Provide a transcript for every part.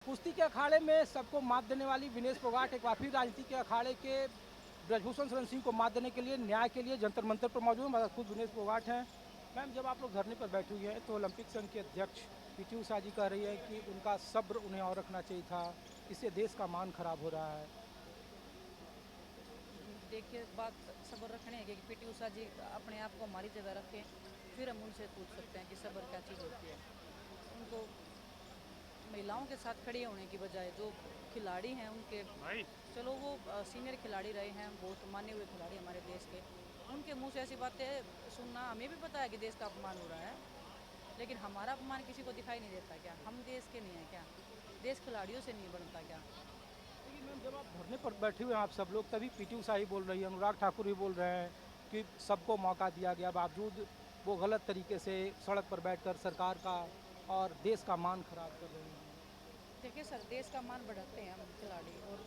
कुश्ती के अखाड़े में सबको मात देने वाली विनेश फोगाट एक बार फिर राजनीति के अखाड़े के ब्रजभूषण शरण सिंह को मात देने के लिए न्याय के लिए जंतर मंतर पर मौजूद हैं। हमारे साथ खुद विनेश फोगाट हैं। मैम, जब आप लोग धरने पर बैठी हुई हैं तो ओलंपिक संघ के अध्यक्ष पीटी उषा जी कह रही है कि उनका सब्र उन्हें और रखना चाहिए था, इससे देश का मान खराब हो रहा है। देखिए, बात सब्र रखने की कि पीटी उषा जी अपने आप को हमारी जगह रखें, फिर हम उनसे पूछ सकते हैं कि सब्र क्या चीज़ होती है। उनको महिलाओं के साथ खड़े होने की बजाय जो खिलाड़ी हैं उनके, चलो वो सीनियर खिलाड़ी रहे हैं, बहुत माने हुए खिलाड़ी हमारे देश के, उनके मुंह से ऐसी बातें सुनना, हमें भी पता है कि देश का अपमान हो रहा है, लेकिन हमारा अपमान किसी को दिखाई नहीं देता क्या? हम देश के नहीं हैं क्या? देश खिलाड़ियों से नहीं बनता क्या? देखिए मैम, जब आप धरने पर बैठे हुए हैं आप सब लोग, तभी पीटी उषा ही बोल रही है, अनुराग ठाकुर भी बोल रहे हैं कि सबको मौका दिया गया, बावजूद वो गलत तरीके से सड़क पर बैठकर सरकार का और देश का मान खराब कर रहे हैं। देखिए सर, देश का मान बढ़ाते हैं हम खिलाड़ी, और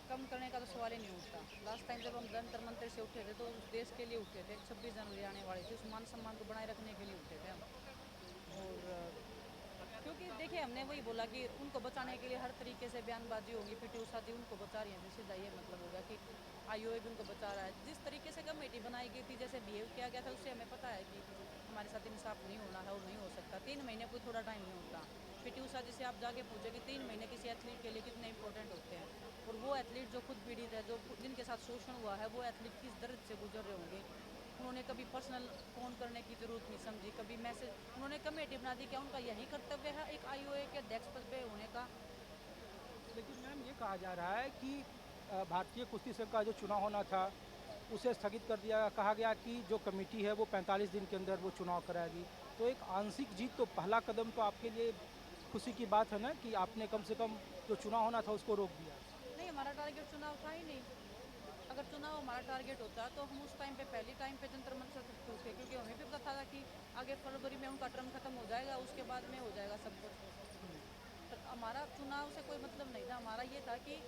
कम करने का तो सवाल ही नहीं उठता। लास्ट टाइम जब हम जंतर मंतर से उठे थे तो उस देश के लिए उठे थे, 26 जनवरी आने वाली थी, उस मान सम्मान को बनाए रखने के लिए उठे थे हम। और क्योंकि देखिए, हमने वही बोला कि उनको बचाने के लिए हर तरीके से बयानबाजी होगी। पीटी उषा जी उनको बचा रही हैं, तो सीधा ये मतलब होगा कि आईओए भी उनको बचा रहा है। जिस तरीके से कमेटी बनाई गई थी, जैसे बिहेव किया गया था, उससे हमें पता है कि हमारे साथ इंसाफ नहीं होना है और नहीं हो सकता। 3 महीने कोई थोड़ा टाइम नहीं होता। पीटी उषा जी से आप जाके पूछे कि 3 महीने किसी एथलीट के लिए कितने इंपॉर्टेंट होते हैं, और वो एथलीट जो खुद पीड़ित है, जो जिनके साथ शोषण हुआ है, वो एथलीट किस दर्द से गुजर रहे होंगे। उन्होंने कभी पर्सनल फ़ोन करने की ज़रूरत नहीं समझी, कभी मैसेज, उन्होंने कमेटी बना दी। क्या उनका यही कर्तव्य है एक आईओए के अध्यक्ष पद पे होने का? लेकिन मैम, ये कहा जा रहा है कि भारतीय कुश्ती संघ का जो चुनाव होना था उसे स्थगित कर दिया, कहा गया कि जो कमेटी है वो 45 दिन के अंदर वो चुनाव कराएगी। तो एक आंशिक जीत, तो पहला कदम तो आपके लिए खुशी की बात है ना कि आपने कम से कम जो चुनाव होना था उसको रोक दिया। नहीं, हमारा टारगेट चुनाव था ही नहीं। अगर चुनाव हमारा टारगेट होता तो हम उस टाइम पे पहले टाइम पे जंतर मंतर तक पहुँचते, क्योंकि हमें भी पता था कि आगे फरवरी में उनका टर्म खत्म हो जाएगा, उसके बाद में हो जाएगा सब कुछ। हम्म। तो हमारा चुनाव से कोई मतलब नहीं था। हमारा ये था कि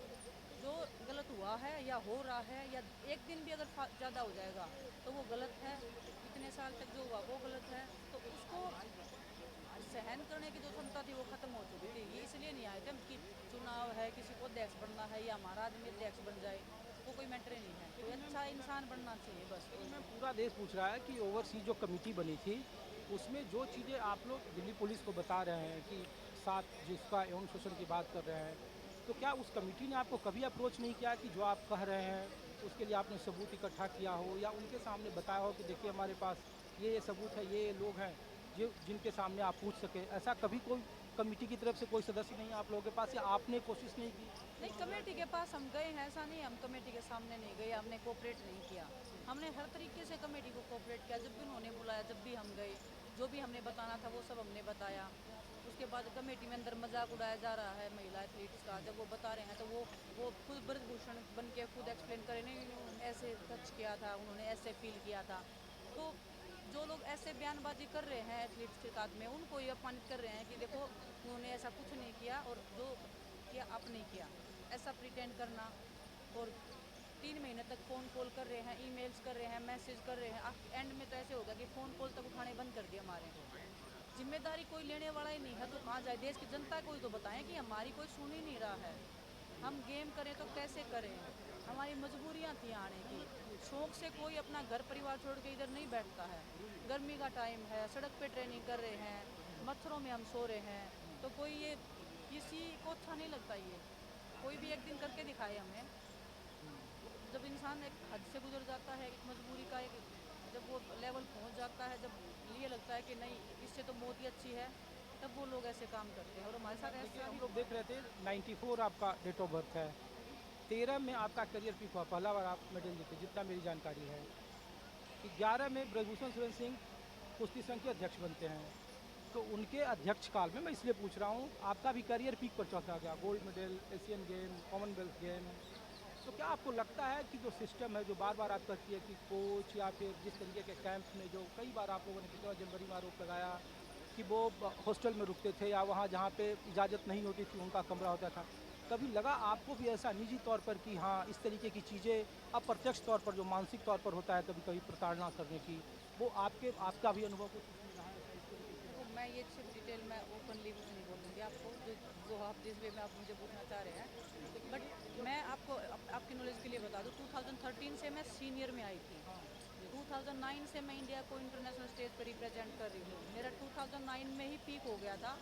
जो गलत हुआ है या हो रहा है, या एक दिन भी अगर ज़्यादा हो जाएगा तो वो गलत है। इतने साल तक जो हुआ वो गलत है, तो उसको सहन करने की जो क्षमता थी वो खत्म हो चुकी थी। ये इसलिए नहीं आए थे हम कि चुनाव है, किसी को अध्यक्ष बनना है या हमारा आदमी अध्यक्ष बन जाए, वो कोई मैटर ही नहीं है। कोई लेकिन मैम अच्छा इंसान बनना चाहिए बस, लेकिन और मैम, कुछ नहीं। पूरा देश पूछ रहा है कि ओवरसीज जो कमेटी बनी थी उसमें जो चीज़ें आप लोग दिल्ली पुलिस को बता रहे हैं कि साथ जिसका यौन शोषण की बात कर रहे हैं, तो क्या उस कमेटी ने आपको कभी अप्रोच नहीं किया कि जो आप कह रहे हैं उसके लिए आपने सबूत इकट्ठा किया हो, या उनके सामने बताया हो कि देखिए हमारे पास ये सबूत है, ये लोग हैं जो जिनके सामने आप पूछ सके? ऐसा कभी कोई कमेटी की तरफ से कोई सदस्य नहीं है आप लोगों के पास, या आपने कोशिश नहीं की ये नहीं, मामला कमेटी के हटाने पास हम गए हैं, ऐसा नहीं है हम कमेटी के सामने नहीं गए, हमने कोऑपरेट नहीं किया। हमने हर तरीके से कमेटी को कोऑपरेट किया। जब भी उन्होंने बुलाया, जब भी हम गए, जो भी हमने बताना था वो सब हमने बताया। उसके बाद कमेटी में अंदर मजाक उड़ाया जा रहा है महिला एथलीट्स का, जब वो बता रहे हैं तो वो खुद ब्रजभूषण बन के खुद एक्सप्लेन करें, नहीं उन्होंने ऐसे टच किया था, उन्होंने ऐसे फील किया था। तो जो लोग ऐसे बयानबाजी कर रहे हैं एथलीट्स के साथ में, उनको ये अपमानित कर रहे हैं कि देखो उन्होंने ऐसा कुछ नहीं किया, और जो किया आपने किया, ऐसा प्रिटेंड करना। और 3 महीने तक फ़ोन कॉल कर रहे हैं, ईमेल्स कर रहे हैं, मैसेज कर रहे हैं, एंड में तो ऐसे होगा कि फ़ोन कॉल तक उठाने बंद कर दिए हमारे। जिम्मेदारी कोई लेने वाला ही नहीं है तो कहाँ जाए? देश की जनता को ही तो बताएं कि हमारी कोई सुन ही नहीं रहा है। हम गेम करें तो कैसे करें? हमारी मजबूरियां थी आने की। शौक से कोई अपना घर परिवार छोड़ के इधर नहीं बैठता है। गर्मी का टाइम है, सड़क पे ट्रेनिंग कर रहे हैं, मच्छरों में हम सो रहे हैं, तो कोई ये किसी को अच्छा नहीं लगता ये। कोई भी एक दिन करके दिखाए हमें। जब इंसान एक हद से गुजर जाता है, एक मजबूरी का एक, जब वो लेवल पहुंच जाता है, जब ये लगता है कि नहीं इससे तो मौत ही अच्छी है, तब वो लोग ऐसे काम करते हैं, और हमारे लेकिन साथ मैम देखिए, ऐसा हम ही लोग हुआ देख है। रहे थे 94 आपका डेट ऑफ बर्थ है, 13 में आपका करियर पीक हुआ, पहला बार आप मेडल जीते जितना मेरी जानकारी है। 11 में ब्रजभूषण शरण सिंह कुश्ती संघ के अध्यक्ष बनते हैं। तो उनके अध्यक्ष काल में, मैं इसलिए पूछ रहा हूँ, आपका भी करियर पीक पर चौथा गया, gold medal, Asian game, Commonwealth game. तो क्या आपको लगता है कि जो सिस्टम है, जो बार बार आप कहती है कि कोच या फिर जिस तरीके के कैंप में, जो कई बार आप लोगों ने 15 जनवरी में आरोप लगाया कि वो हॉस्टल में रुकते थे या वहाँ जहाँ पे इजाज़त नहीं होती थी उनका कमरा होता था, कभी लगा आपको भी ऐसा निजी तौर पर कि हाँ, इस तरीके की चीज़ें अप्रत्यक्ष तौर पर जो मानसिक तौर पर होता है कभी कभी प्रताड़ना करने की, वो आपका भी अनुभव कुछ इसमें रहा है ऐसा, इस तरीके की देखो, बात? मैं ये सब डिटेल मैं ओपनली कुछ नहीं बोलूँगी। बताऊंगी आपको जो आप जिस वे में आप मुझे पूछना चाह रहे हैं। बट मैं आपको आपकी नॉलेज के लिए बता दूं, 2013 से मैं सीनियर में आई थी। 2009 से मैं इंडिया को इंटरनेशनल स्टेज पर रिप्रेजेंट कर रही हूँ। मेरा 2009 में ही पीक हो गया था।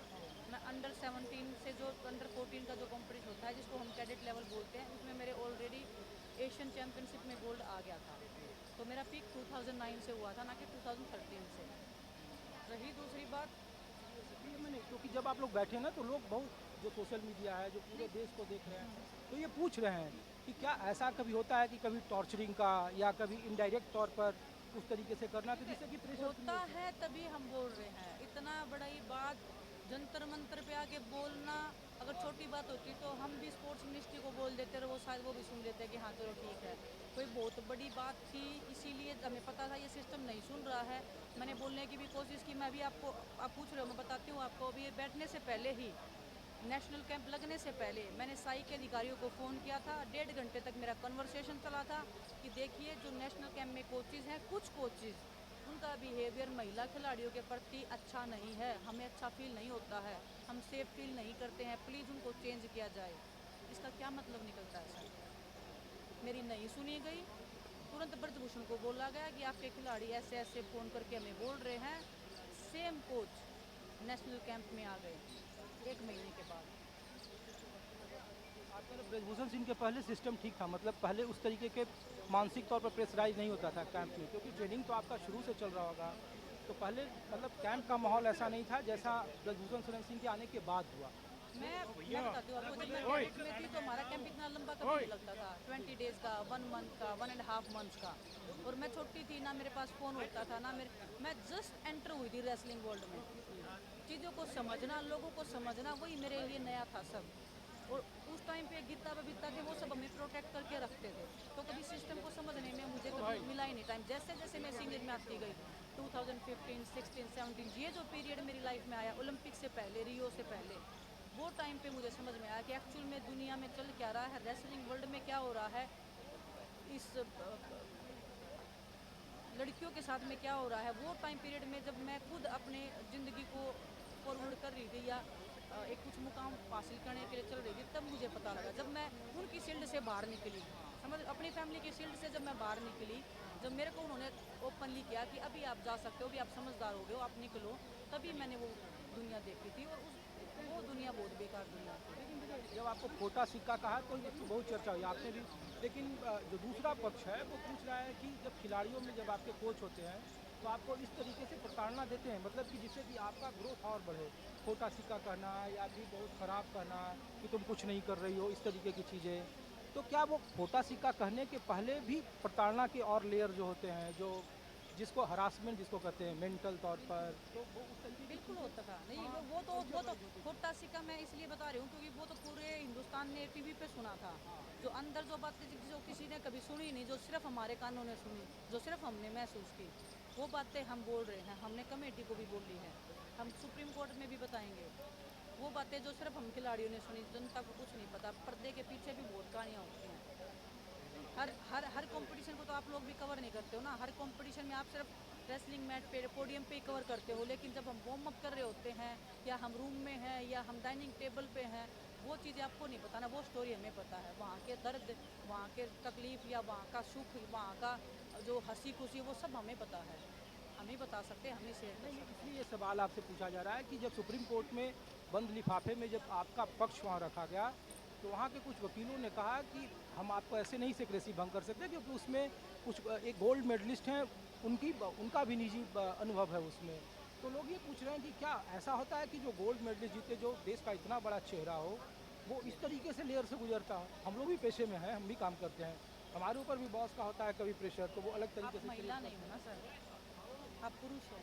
मैं अंडर 17 से जो अंडर 14 का जो कंपटीशन होता है जिसको हम कैडेट लेवल बोलते हैं, उसमें मेरे ऑलरेडी एशियन चैम्पियनशिप में गोल्ड आ गया था। तो मेरा पीक 2009 से हुआ था, ना कि 2013 से। रही दूसरी बात, इसलिए मैंने, क्योंकि जब आप लोग बैठे ना तो लोग बहुत, जो सोशल मीडिया है जो पूरे देश को देख रहे हैं, तो ये पूछ रहे हैं कि क्या ऐसा कभी होता है कि कभी टॉर्चरिंग का या कभी इनडायरेक्ट तौर पर उस तरीके से करना, तो जिससे कि प्रेशर होता है तभी हम बोल रहे हैं। इतना बड़ा ही बात जंतर मंतर पे आके बोलना, अगर छोटी बात होती तो हम भी स्पोर्ट्स मिनिस्ट्री को बोल देते और वो शायद वो भी सुन लेते कि हाँ चलो ठीक है। कोई बहुत बड़ी बात थी, इसीलिए हमें पता था ये सिस्टम नहीं सुन रहा है। मैंने बोलने की भी कोशिश की। मैं भी आपको, आप पूछ रहे हो, मैं बताती हूँ आपको। अभी ये बैठने से पहले ही, नेशनल कैंप लगने से पहले मैंने साई के अधिकारियों को फ़ोन किया था। 1.5 घंटे तक मेरा कन्वर्सेशन चला था कि देखिए जो नेशनल कैंप में कोचेज़ हैं, कुछ कोचेज़ उनका बिहेवियर महिला खिलाड़ियों के प्रति अच्छा नहीं है, हमें अच्छा फील नहीं होता है, हम सेफ फील नहीं करते हैं, प्लीज़ उनको चेंज किया जाए। इसका क्या मतलब निकलता है सर? मेरी नहीं सुनी गई। तुरंत ब्रजभूषण को बोला गया कि आपके खिलाड़ी ऐसे ऐसे फ़ोन करके हमें बोल रहे हैं। सेम कोच नेशनल कैंप में आ गए 1 महीने के बाद। आप मतलब ब्रजभूषण सिंह के पहले सिस्टम ठीक था, मतलब पहले उस तरीके के मानसिक तौर पर प्रेशराइज नहीं होता था कैंप में, क्योंकि ट्रेनिंग तो आपका शुरू से चल रहा होगा। तो पहले मतलब कैंप का माहौल ऐसा नहीं था जैसा ब्रजभूषण शरण सिंह के आने के बाद हुआ। मैं बताती हूँ आपको, जब मैं कैडेट में थी तो हमारा कैंप इतना लंबा कभी नहीं लगता था। 20 डेज़ का, 1 मंथ का, 1.5 मंथ्स का। और मैं छोटी थी, ना मेरे पास फ़ोन होता था, ना मैं जस्ट एंटर हुई थी रेसलिंग वर्ल्ड में। चीज़ों को समझना, लोगों को समझना, वही मेरे लिए नया था सब। और उस टाइम पे गीता बबीता थे, वो सब हमें प्रोटेक्ट करके रखते थे। तो कभी सिस्टम को समझने में मुझे कभी मिला ही नहीं टाइम। जैसे जैसे मैं सीनियर में आती गई, 2015, 16, 17, ये जो पीरियड मेरी लाइफ में आया, ओलंपिक से पहले, रियो से पहले, वो टाइम पे मुझे समझ में आया कि एक्चुअल में दुनिया में चल क्या रहा है, रेसलिंग वर्ल्ड में क्या हो रहा है, इस लड़कियों के साथ में क्या हो रहा है। वो टाइम पीरियड में जब मैं खुद अपने ज़िंदगी को फॉरवर्ड कर रही थी, या एक कुछ मुकाम हासिल करने के लिए चल रही थी, तब मुझे पता लगा जब मैं उनकी शील्ड से बाहर निकली, समझ, अपनी फैमिली की शील्ड से जब मैं बाहर निकली, जब मेरे को उन्होंने ओपनली किया कि अभी आप जा सकते हो, अभी आप समझदार हो गए हो, आप निकलो, तभी मैंने वो दुनिया देखी थी। और वो दुनिया बहुत बेकार दुनिया थी। लेकिन देखिए, जब आपको खोटा सिक्का कहा तो ये तो बहुत चर्चा हुई आपने भी, लेकिन जो दूसरा पक्ष है वो पूछ रहा है कि जब खिलाड़ियों में जब आपके कोच होते हैं तो आपको इस तरीके से प्रताड़ना देते हैं, मतलब कि जिससे कि आपका ग्रोथ और बढ़े, खोटा सिक्का कहना या भी बहुत ख़राब कहना कि तुम कुछ नहीं कर रही हो, इस तरीके की चीज़ें। तो क्या वो खोटा सिक्का कहने के पहले भी प्रताड़ना के और लेयर जो होते हैं, जो जिसको हरासमेंट जिसको कहते हैं मेंटल तौर पर, तो वो उस तरीके की बिल्कुल चीज़ें होता था। नहीं, वहाँ वो तो खोटा सिक्का मैं इसलिए बता रही हूँ क्योंकि वो तो पूरे हिंदुस्तान ने टीवी पे सुना था। जो अंदर जो बातें जो किसी ने कभी सुनी नहीं, जो सिर्फ हमारे कानों ने सुनी, जो सिर्फ हमने महसूस की, वो बातें हम बोल रहे हैं। हमने कमेटी को भी बोली है, हम सुप्रीम कोर्ट में भी बताएंगे। वो बातें जो सिर्फ हम खिलाड़ियों ने सुनी, जनता को कुछ नहीं पता। पर्दे के पीछे भी बहुत कहानियाँ होती हैं। हर कंपटीशन को तो आप लोग भी कवर नहीं करते हो ना। हर कंपटीशन में आप सिर्फ रेसलिंग मैट पे, पोडियम पे ही कवर करते हो, लेकिन जब हम वार्म अप कर रहे होते हैं, या हम रूम में हैं, या हम डाइनिंग टेबल पे हैं, वो चीज़ें आपको नहीं पता ना। वो स्टोरी हमें पता है, वहाँ के दर्द, वहाँ के तकलीफ, या वहाँ का सुख, वहाँ का जो हंसी खुशी, वो सब हमें पता है। हम ही बता सकते हैं, हम ही शेयर कर नहीं, सकते इसलिए ये सवाल आपसे पूछा जा रहा है कि जब सुप्रीम कोर्ट में बंद लिफाफे में जब आपका पक्ष वहाँ रखा गया, तो वहाँ के कुछ वकीलों ने कहा कि हम आपको ऐसे नहीं सेक्रेसी भंग कर सकते, क्योंकि उसमें कुछ एक गोल्ड मेडलिस्ट हैं, उनका भी निजी अनुभव है उसमें। तो लोग ये पूछ रहे हैं कि क्या ऐसा होता है कि जो गोल्ड मेडलिस्ट जीते, जो देश का इतना बड़ा चेहरा हो, वो इस तरीके से लेयर से गुजरता हो। हम लोग भी पेशे में हैं, हम भी काम करते हैं, हमारे ऊपर भी बॉस का होता है कभी प्रेशर, तो वो अलग हैं। तरीके आप से महिला क्रिएट नहीं करते हो हैं। ना सर, आप पुरुष हो।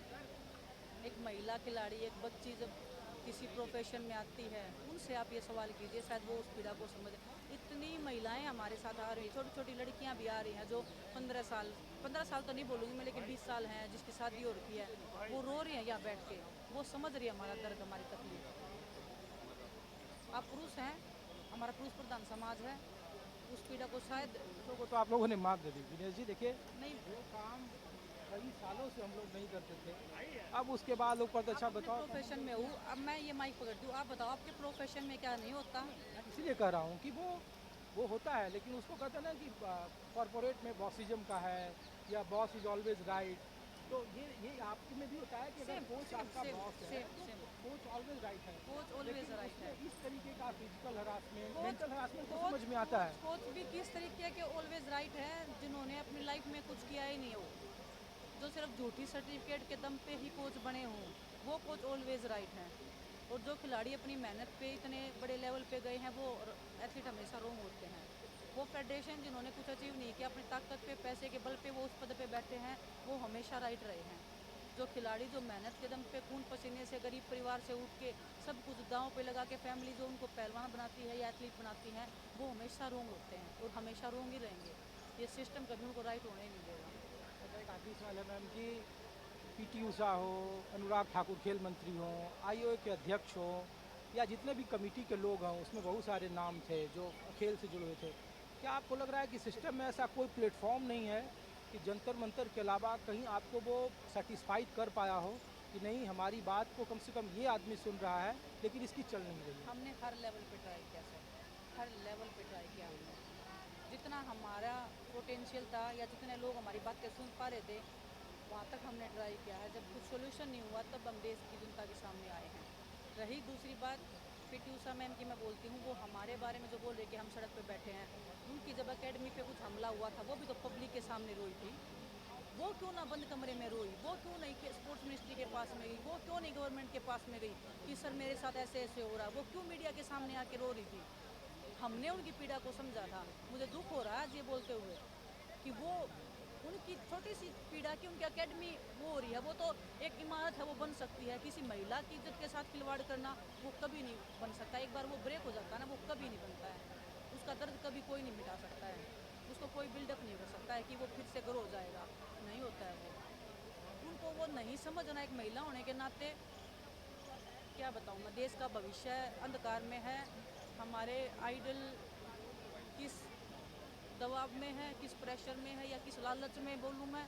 एक महिला खिलाड़ी, एक बच्ची जब किसी प्रोफेशन में आती है, उनसे आप ये सवाल कीजिए, शायद वो उस पीड़ा को समझ। इतनी महिलाएं हमारे साथ आ रही हैं, छोटी छोटी लड़कियां भी आ रही हैं जो 15 साल, 15 साल तो नहीं बोलूँगी मैं, लेकिन 20 साल हैं, जिसकी शादी हो रखी है, वो रो रही हैं यहाँ बैठ के। वो समझ रही है हमारा दर्द, हमारी तकलीफ। आप पुरुष हैं, हमारा पुरुष प्रधान समाज है, उस पीड़ा को शायद पुरुषों को तो आप लोगों ने मात दे दी। दिनेश जी देखिए, नहीं। जो काम कई सालों से हम लोग नहीं करते थे, अब उसके बाद ऊपर तो अच्छा बताओ। प्रोफेशन में हूँ, अब मैं ये माइक पकड़ती हूँ, आप बताओ आपके प्रोफेशन में क्या नहीं होता? मैं इसीलिए कह रहा हूँ कि वो होता है, लेकिन उसको कहते हैं ना कि कॉरपोरेट में बॉसिज्म का है, या बॉस इज ऑलवेज राइट। तो ये आपके में भी होता है कि अगर सेम कोच सेम आपका सेम बॉस है सेम तो सेम कोच ऑलवेज राइट है। कोच ऑलवेज लेकिन राइट है। उसमें इस तरीके का physical harassment, coach mental harassment तो कोच समझ में आता है। कोच भी किस तरीके के ऑलवेज राइट है, जिन्होंने अपनी लाइफ में कुछ किया ही नहीं हो, जो सिर्फ झूठी सर्टिफिकेट के दम पे ही कोच बने हों, वो कोच ऑलवेज राइट हैं। और जो खिलाड़ी अपनी मेहनत पे इतने बड़े लेवल पे गए हैं, वो एथलीट हमेशा रॉन्ग होते हैं। वो फेडरेशन जिन्होंने कुछ अचीव नहीं किया, अपनी ताकत पे पैसे के बल पे वो उस पद पे बैठे हैं, वो हमेशा राइट रहे हैं। जो खिलाड़ी जो मेहनत के दम पे खून पसीने से गरीब परिवार से उठ के सब कुछ दांव पे लगा के फैमिली जो उनको पहलवान बनाती है या एथलीट बनाती है, वो हमेशा रोंग होते हैं और हमेशा रोंग ही रहेंगे। ये सिस्टम कभी उनको राइट होने ही नहीं देगा। अच्छा, एक आखिरी सवाल है मैम कि पीटी उषा हो, अनुराग ठाकुर खेल मंत्री हों, आईओए के अध्यक्ष हों, या जितने भी कमेटी के लोग हों, उसमें बहुत सारे नाम थे जो खेल से जुड़े हुए थे। क्या आपको लग रहा है कि सिस्टम में ऐसा कोई प्लेटफॉर्म नहीं है कि जंतर मंतर के अलावा कहीं आपको वो सेटिस्फाइड कर पाया हो कि नहीं, हमारी बात को कम से कम ये आदमी सुन रहा है, लेकिन इसकी चल नहीं रही है? हमने हर लेवल पे ट्राई किया सर, हर लेवल पे ट्राई किया हमने। जितना हमारा पोटेंशियल था या जितने लोग हमारी बातें सुन पा रहे थे, वहाँ तक हमने ट्राई किया है। जब कुछ सोल्यूशन नहीं हुआ तब हम देश की जनता के सामने आए हैं। रही दूसरी बात पीटी उषा मैम की, मैं बोलती हूँ, वो हमारे बारे में जो बोल रहे कि हम सड़क पे बैठे हैं, उनकी जब एकेडमी पे कुछ हमला हुआ था, वो भी तो पब्लिक के सामने रोई थी। वो क्यों ना बंद कमरे में रोई, वो क्यों नहीं कि स्पोर्ट्स मिनिस्ट्री के पास में गई, वो क्यों नहीं गवर्नमेंट के पास में गई कि सर मेरे साथ ऐसे ऐसे हो रहा है, वो क्यों मीडिया के सामने आके रो रही थी? हमने उनकी पीड़ा को समझा था। मुझे दुख हो रहा है आज ये बोलते हुए कि वो उनकी छोटी सी पीड़ा की उनकी एकेडमी वो हो रही है, वो तो एक इमारत है, वो बन सकती है। किसी महिला की इज्जत के साथ खिलवाड़ करना वो कभी नहीं बन सकता। एक बार वो ब्रेक हो जाता है ना, वो कभी नहीं बनता है। उसका दर्द कभी कोई नहीं मिटा सकता है, उसको कोई बिल्डअप नहीं कर सकता है कि वो फिर से ग्रो हो जाएगा, नहीं होता है वो। उनको वो नहीं समझना, एक महिला होने के नाते क्या बताऊँ मैं, देश का भविष्य अंधकार में है। हमारे आइडल किस दबाव में है, किस प्रेशर में है, या किस लालच में बोलूँ मैं,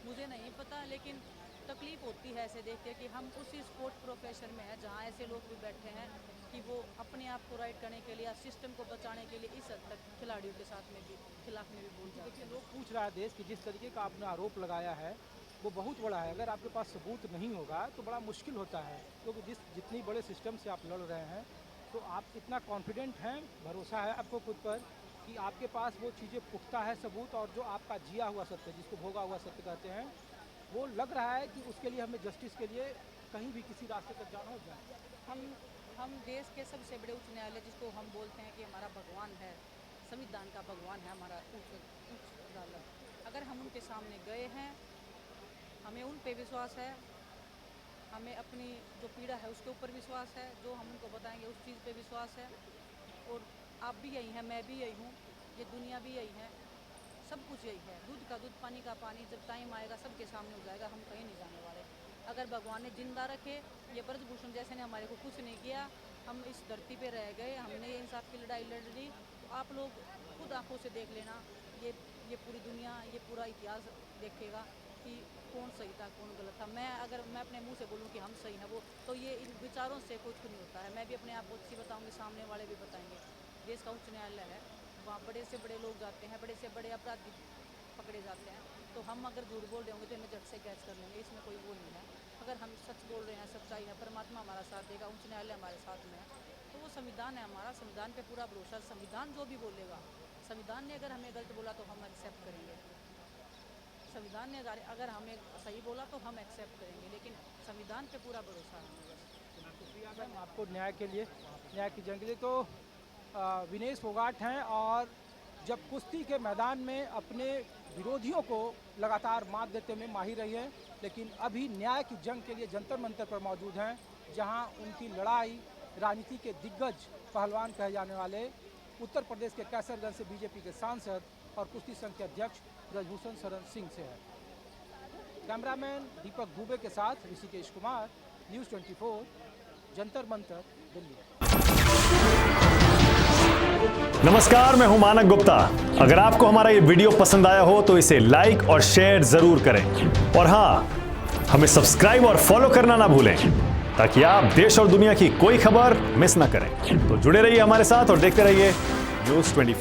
मुझे नहीं पता। लेकिन तकलीफ़ होती है ऐसे देख के कि हम उसी स्पोर्ट प्रोफेशन में हैं जहाँ ऐसे लोग भी बैठे हैं कि वो अपने आप को राइट करने के लिए या सिस्टम को बचाने के लिए इस हद तक खिलाड़ियों के साथ में भी खिलाफ में भी बोल जाते देखिए, हैं। लोग पूछ रहा है देश कि जिस तरीके का आपने आरोप लगाया है वो बहुत बड़ा है। अगर आपके पास सबूत नहीं होगा तो बड़ा मुश्किल होता है, क्योंकि जितनी बड़े सिस्टम से आप लड़ रहे हैं, तो आप कितना कॉन्फिडेंट हैं, भरोसा है आपको खुद पर कि आपके पास वो चीज़ें पुख्ता है सबूत, और जो आपका जिया हुआ सत्य, जिसको भोगा हुआ सत्य कहते हैं, वो लग रहा है कि उसके लिए हमें जस्टिस के लिए कहीं भी किसी रास्ते तक जाना हो जाए। हम देश के सबसे बड़े उच्च न्यायालय, जिसको हम बोलते हैं कि हमारा भगवान है, संविधान का भगवान है हमारा उच्च अदालत, अगर हम उनके सामने गए हैं, हमें उन पे विश्वास है, हमें अपनी जो पीड़ा है उसके ऊपर विश्वास है, जो हम उनको बताएंगे उस चीज़ पे विश्वास है। और आप भी यही हैं, मैं भी यही हूँ, ये दुनिया भी यही है, सब कुछ यही है। दूध का दूध, पानी का पानी, जब टाइम आएगा सबके सामने हो जाएगा, हम कहीं नहीं जाने वाले। अगर भगवान ने जिंदा रखे, ये ब्रजभूषण जैसे ने हमारे को कुछ नहीं किया, हम इस धरती पे रह गए, हमने ये इंसाफ की लड़ाई लड़ ली, तो आप लोग खुद आंखों से देख लेना, ये पूरी दुनिया, ये पूरा इतिहास देखेगा कि कौन सही था कौन गलत था। अगर मैं अपने मुंह से बोलूँ कि हम सही हैं, वो तो ये इन विचारों से कुछ नहीं होता है। मैं भी अपने आप को अच्छी बताऊँगी, सामने वाले भी बताएंगे। देश का उच्च न्यायालय है, वहाँ बड़े से बड़े लोग जाते हैं, बड़े से बड़े अपराधी पकड़े जाते हैं, तो हम अगर झूठ बोल रहे होंगे तो हमें झट से कैच कर लेंगे, इसमें कोई वो नहीं है। अगर हम सच बोल रहे हैं, सच्चाई है, परमात्मा हमारा साथ देगा, उच्च न्यायालय हमारे साथ में है, तो वो संविधान है हमारा, संविधान पे पूरा भरोसा। संविधान जो भी बोलेगा, संविधान ने अगर हमें गलत बोला तो हम एक्सेप्ट करेंगे, संविधान ने अगर हमें सही बोला तो हम एक्सेप्ट करेंगे, लेकिन संविधान पे पूरा भरोसा है। शुक्रिया मैम आपको न्याय के लिए, न्याय की जंग के लिए। तो विनेश फोगाट हैं, और जब कुश्ती के मैदान में अपने विरोधियों को लगातार मात देते में माहिर रही हैं, लेकिन अभी न्याय की जंग के लिए जंतर मंतर पर मौजूद हैं, जहां उनकी लड़ाई राजनीति के दिग्गज पहलवान कहे जाने वाले उत्तर प्रदेश के कैसरगंज से बीजेपी के सांसद और कुश्ती संघ के अध्यक्ष ब्रजभूषण शरण सिंह से है। कैमरामैन दीपक दुबे के साथ ऋषिकेश कुमार, न्यूज़ 24, जंतर मंतर, दिल्ली। नमस्कार, मैं हूं मानक गुप्ता। अगर आपको हमारा ये वीडियो पसंद आया हो तो इसे लाइक और शेयर जरूर करें और हाँ, हमें सब्सक्राइब और फॉलो करना ना भूलें ताकि आप देश और दुनिया की कोई खबर मिस ना करें। तो जुड़े रहिए हमारे साथ और देखते रहिए न्यूज़ 24।